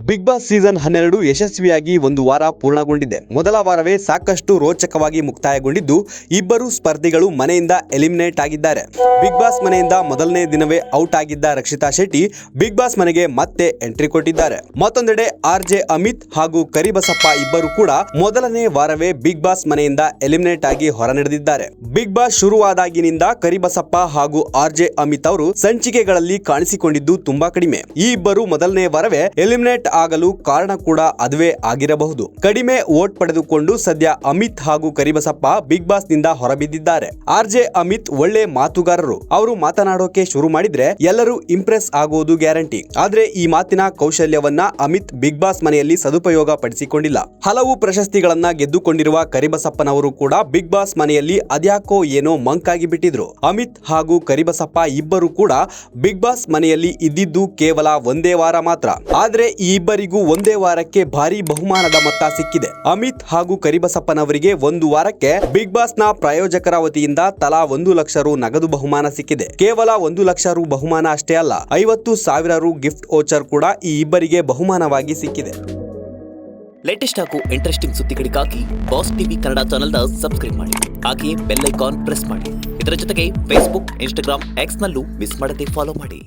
Big boss season 12 ಯಶಸ್ವಿಯಾಗಿ ಒಂದು ವಾರ ಪೂರ್ಣಗೊಂಡಿದೆ. ಮೊದಲ ವಾರವೇ ಸಾಕಷ್ಟು ರೋಚಕವಾಗಿ ಮುಕ್ತಾಯಗೊಂಡಿದ್ದು, ಇಬ್ಬರು ಸ್ಪರ್ಧಿಗಳು ಮನೆಯಿಂದ ಎಲಿಮಿನೇಟ್ ಆಗಿದ್ದಾರೆ. ಬಿಗ್ ಬಾಸ್ ಮನೆಯಿಂದ ಮೊದಲನೇ ದಿನವೇ ಔಟ್ ಆಗಿದ್ದ ರಕ್ಷಿತಾ ಶೆಟ್ಟಿ ಬಿಗ್ ಬಾಸ್ ಮನೆಗೆ ಮತ್ತೆ ಎಂಟ್ರಿ ಕೊಟ್ಟಿದ್ದಾರೆ. ಮತ್ತೊಂದೆಡೆ ಆರ್ಜೆ ಅಮಿತ್ ಹಾಗೂ ಕರಿಬಸಪ್ಪ ಇಬ್ಬರು ಕೂಡ ಮೊದಲನೇ ವಾರವೇ ಬಿಗ್ ಬಾಸ್ ಮನೆಯಿಂದ ಎಲಿಮಿನೇಟ್ ಆಗಿ ಹೊರ ನಡೆದಿದ್ದಾರೆ. ಬಿಗ್ ಬಾಸ್ ಶುರುವಾದಾಗಿನಿಂದ ಕರಿಬಸಪ್ಪ ಹಾಗೂ ಆರ್ಜೆ ಅಮಿತ್ ಅವರು ಸಂಚಿಕೆಗಳಲ್ಲಿ ಕಾಣಿಸಿಕೊಂಡಿದ್ದು ತುಂಬಾ ಕಡಿಮೆ. ಈ ಇಬ್ಬರು ಮೊದಲನೇ ವಾರವೇ ಎಲಿಮಿನೇಟ್ ಆಗಲು ಕಾರಣ ಕೂಡ ಅದುವೇ ಆಗಿರಬಹುದು. ಕಡಿಮೆ ವೋಟ್ ಪಡೆದುಕೊಂಡು ಸದ್ಯ ಅಮಿತ್ ಹಾಗೂ ಕರಿಬಸಪ್ಪ ಬಿಗ್ ಬಾಸ್ ನಿಂದ ಹೊರಬಿದ್ದಿದ್ದಾರೆ. ಆರ್ಜೆ ಅಮಿತ್ ಒಳ್ಳೆ ಮಾತುಗಾರರು. ಅವರು ಮಾತನಾಡೋಕೆ ಶುರು ಮಾಡಿದ್ರೆ ಎಲ್ಲರೂ ಇಂಪ್ರೆಸ್ ಆಗುವುದು ಗ್ಯಾರಂಟಿ. ಆದ್ರೆ ಈ ಮಾತಿನ ಕೌಶಲ್ಯವನ್ನ ಅಮಿತ್ ಬಿಗ್ ಬಾಸ್ ಮನೆಯಲ್ಲಿ ಸದುಪಯೋಗ ಪಡಿಸಿಕೊಂಡಿಲ್ಲ. ಹಲವು ಪ್ರಶಸ್ತಿಗಳನ್ನ ಗೆದ್ದುಕೊಂಡಿರುವ ಕರಿಬಸಪ್ಪನವರು ಕೂಡ ಬಿಗ್ ಬಾಸ್ ಮನೆಯಲ್ಲಿ ಅದ್ಯಾಕೋ ಏನೋ ಮಂಕಾಗಿ ಬಿಟ್ಟಿದ್ರು. ಅಮಿತ್ ಹಾಗೂ ಕರಿಬಸಪ್ಪ ಇಬ್ಬರು ಕೂಡ ಬಿಗ್ ಬಾಸ್ ಮನೆಯಲ್ಲಿ ಇದ್ದಿದ್ದು ಕೇವಲ ಒಂದೇ ವಾರ ಮಾತ್ರ. ಆದ್ರೆ ಈ ಇಬ್ಬರಿಗೂ ಒಂದೇ ವಾರಕ್ಕೆ ಭಾರಿ ಬಹುಮಾನದ ಮೊತ್ತ ಸಿಕ್ಕಿದೆ. ಅಮಿತ್ ಹಾಗೂ ಕರಿಬಸಪ್ಪನವರಿಗೆ ಒಂದು ವಾರಕ್ಕೆ ಬಿಗ್ ಬಾಸ್ ನ ಪ್ರಾಯೋಜಕರ ವತಿಯಿಂದ ತಲಾ 1 ಲಕ್ಷ ರು ನಗದು ಬಹುಮಾನ ಸಿಕ್ಕಿದೆ. ಕೇವಲ 1 ಲಕ್ಷ ರು ಬಹುಮಾನ ಅಷ್ಟೇ ಅಲ್ಲ, 50,000 ರು ಗಿಫ್ಟ್ ವೋಚರ್ ಕೂಡ ಈ ಇಬ್ಬರಿಗೆ ಬಹುಮಾನವಾಗಿ ಸಿಕ್ಕಿದೆ. ಲೇಟೆಸ್ಟ್ ಹಾಗೂ ಇಂಟ್ರೆಸ್ಟಿಂಗ್ ಸುದ್ದಿಗಳಿಗಾಗಿ ಬಾಸ್ ಟಿವಿ ಕನ್ನಡ ಚಾನೆಲ್ನ ಸಬ್ಸ್ಕ್ರೈಬ್ ಮಾಡಿ. ಹಾಗೆಯೇ ಬೆಲ್ ಐಕಾನ್ ಪ್ರೆಸ್ ಮಾಡಿ. ಇದರ ಜೊತೆಗೆ ಫೇಸ್ಬುಕ್, ಇನ್ಸ್ಟಾಗ್ರಾಮ್, ಎಕ್ಸ್ ನಲ್ಲೂ ಮಿಸ್ ಮಾಡದೆ ಫಾಲೋ ಮಾಡಿ.